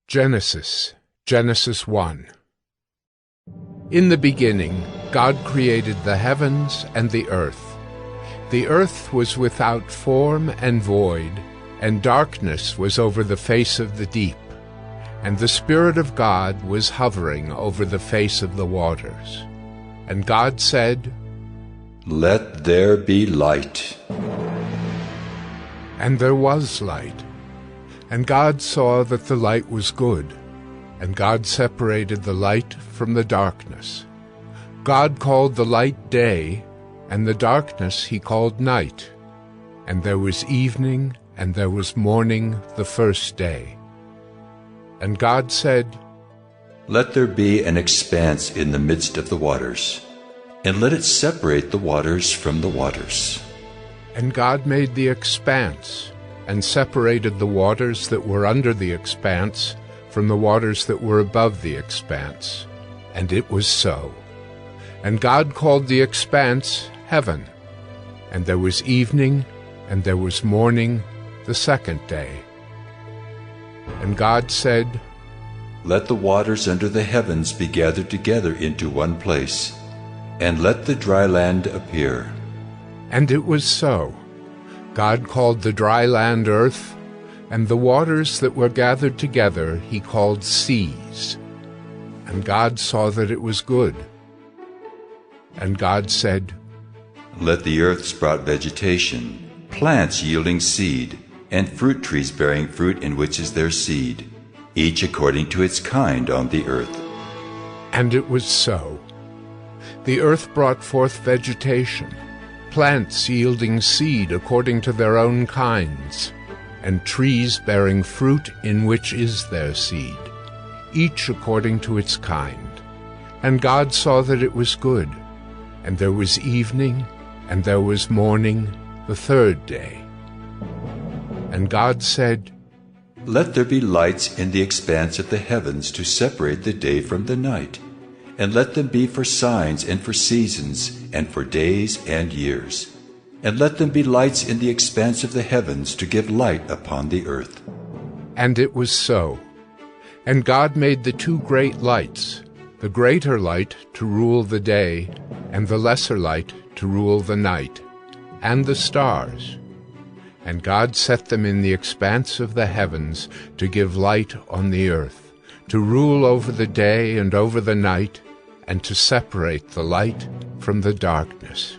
Genesis 1. In the beginning, God created the heavens and the earth. The earth was without form and void, and darkness was over the face of the deep, and the Spirit of God was hovering over the face of the waters. And God said, "Let there be light." And there was light. And God saw that the light was good, and God separated the light from the darkness. God called the light day, and the darkness he called night. And there was evening, and there was morning the first day. And God said, "Let there be an expanse in the midst of the waters, and let it separate the waters from the waters." And God made the expanse, and separated the waters that were under the expanse from the waters that were above the expanse. And it was so. And God called the expanse heaven. And there was evening, and there was morning the second day. And God said, "Let the waters under the heavens be gathered together into one place, and let the dry land appear." And it was so. God called the dry land earth, and the waters that were gathered together he called seas. And God saw that it was good. And God said, "Let the earth sprout vegetation, plants yielding seed, and fruit trees bearing fruit in which is their seed, each according to its kind on the earth." And it was so. The earth brought forth vegetation, plants yielding seed according to their own kinds, and trees bearing fruit in which is their seed, each according to its kind. And God saw that it was good. And there was evening, and there was morning the third day. And God said, "Let there be lights in the expanse of the heavens to separate the day from the night, and let them be for signs and for seasons and for days and years. And let them be lights in the expanse of the heavens to give light upon the earth." And it was so. And God made the two great lights, the greater light to rule the day, and the lesser light to rule the night, and the stars. And God set them in the expanse of the heavens to give light on the earth, to rule over the day and over the night, and to separate the light from the darkness.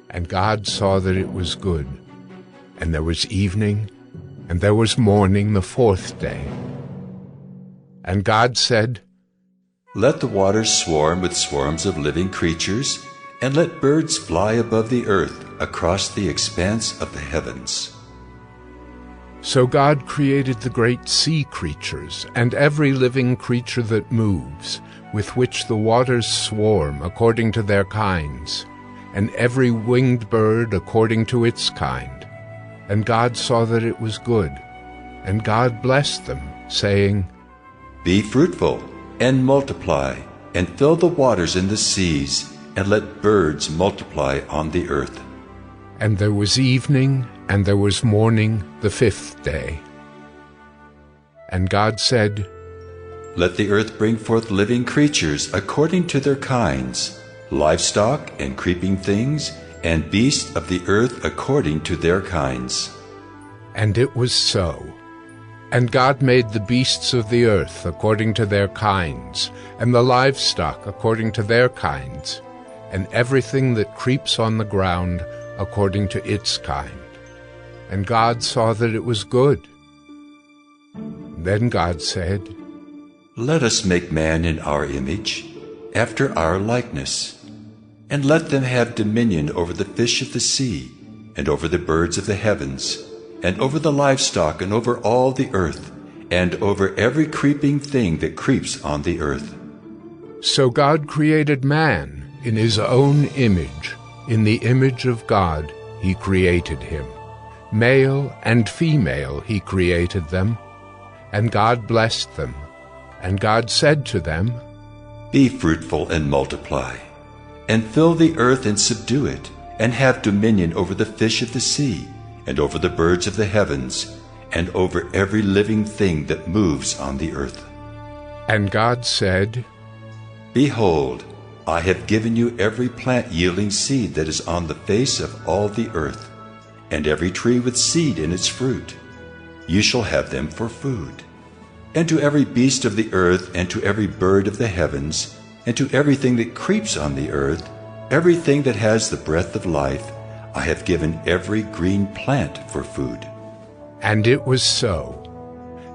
And God saw that it was good. And there was evening, and there was morning the fourth day. And God said, "Let the waters swarm with swarms of living creatures, and let birds fly above the earth across the expanse of the heavens." So God created the great sea creatures, and every living creature that moves, with which the waters swarm according to their kinds, and every winged bird according to its kind. And God saw that it was good. And God blessed them, saying, "Be fruitful, and multiply, and fill the waters in the seas, and let birds multiply on the earth." And there was evening, and there was morning the fifth day. And God said, "Let the earth bring forth living creatures according to their kinds, livestock and creeping things, and beasts of the earth according to their kinds." And it was so. And God made the beasts of the earth according to their kinds, and the livestock according to their kinds, and everything that creeps on the ground according to its kind. And God saw that it was good. Then God said, "Let us make man in our image, after our likeness, and let them have dominion over the fish of the sea, and over the birds of the heavens, and over the livestock, and over all the earth, and over every creeping thing that creeps on the earth." So God created man in his own image. In the image of God he created him. Male and female he created them. And God blessed them. And God said to them, "Be fruitful and multiply, and fill the earth and subdue it, and have dominion over the fish of the sea, and over the birds of the heavens, and over every living thing that moves on the earth. And God said, Behold, I have given you every plant yielding seed that is on the face of all the earth, and every tree with seed in its fruit. You shall have them for food. And to every beast of the earth, and to every bird of the heavens, and to everything that creeps on the earth, everything that has the breath of life, I have given every green plant for food. And it was so.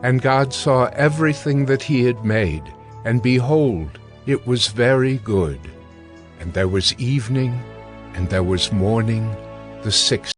And God saw everything that he had made, and behold, it was very good. And there was evening, and there was morning, the sixth